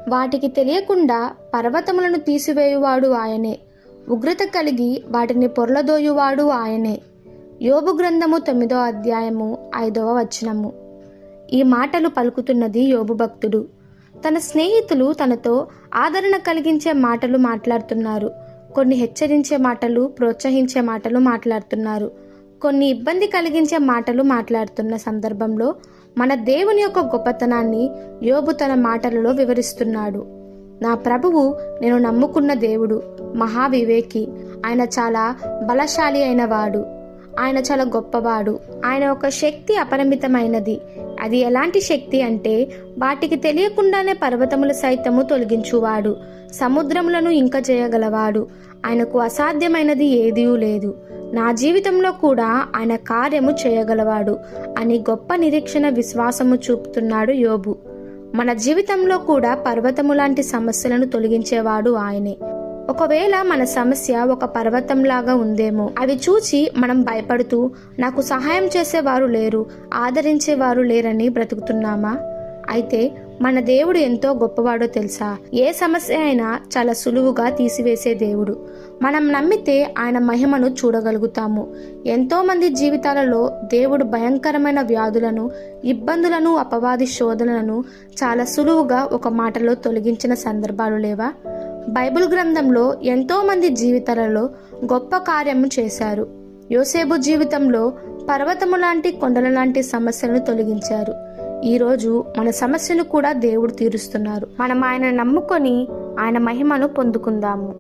వాటికి తెలియకుండా పర్వతములను తీసివేయువాడు ఆయనే. ఉగ్రత కలిగి వాటిని పొర్లదోయువాడు ఆయనే. యోబు గ్రంథము 9వ అధ్యాయము 5వ వచనము. ఈ మాటలు పలుకుతున్నది యోబు భక్తుడు. తన స్నేహితులు తనతో ఆదరణ కలిగించే మాటలు మాట్లాడుతున్నారు. కొన్ని హెచ్చరించే మాటలు, ప్రోత్సహించే మాటలు మాట్లాడుతున్నారు. కొన్ని ఇబ్బంది కలిగించే మాటలు మాట్లాడుతున్న సందర్భంలో మన దేవుని యొక్క గొప్పతనాన్ని యోబు తన మాటలలో వివరిస్తున్నాడు. నా ప్రభువు నేను నమ్ముకున్న దేవుడు మహావివేకి. ఆయన చాలా బలశాలి అయిన వాడు. ఆయన చాలా గొప్పవాడు. ఆయన ఒక శక్తి అపరిమితమైనది. అది ఎలాంటి శక్తి అంటే వాటికి తెలియకుండానే పర్వతములు సైతము తొలగించువాడు, సముద్రములను ఇంక చేయగలవాడు. ఆయనకు అసాధ్యమైనది ఏదీ లేదు. నా జీవితంలో కూడా ఆయన కార్యము చేయగలవాడు అని గొప్ప నిరీక్షణ, విశ్వాసము చూపుతున్నాడు యోబు. మన జీవితంలో కూడా పర్వతము లాంటి సమస్యలను తొలగించేవాడు ఆయనే. ఒకవేళ మన సమస్య ఒక పర్వతంలాగా ఉందేమో, అవి చూచి మనం భయపడుతూ నాకు సహాయం చేసేవారు లేరు, ఆదరించేవారు లేరని బ్రతుకుతున్నామా? అయితే మన దేవుడు ఎంతో గొప్పవాడో తెలుసా? ఏ సమస్య అయినా చాలా సులువుగా తీసివేసే దేవుడు. మనం నమ్మితే ఆయన మహిమను చూడగలుగుతాము. ఎంతో మంది జీవితాలలో దేవుడు భయంకరమైన వ్యాధులను, ఇబ్బందులను, అపవాది శోధనలను చాలా సులువుగా ఒక మాటలో తొలగించిన సందర్భాలు లేవా? బైబిల్ గ్రంథంలో ఎంతో మంది జీవితాలలో గొప్ప కార్యము చేశారు. యోసేపు జీవితంలో పర్వతము లాంటి, కొండల లాంటి సమస్యలను తొలగించారు. ఈరోజు మన సమస్యను కూడా దేవుడు తీరుస్తున్నారు. మనం ఆయన నమ్ముకొని ఆయన మహిమను పొందుకుందాము.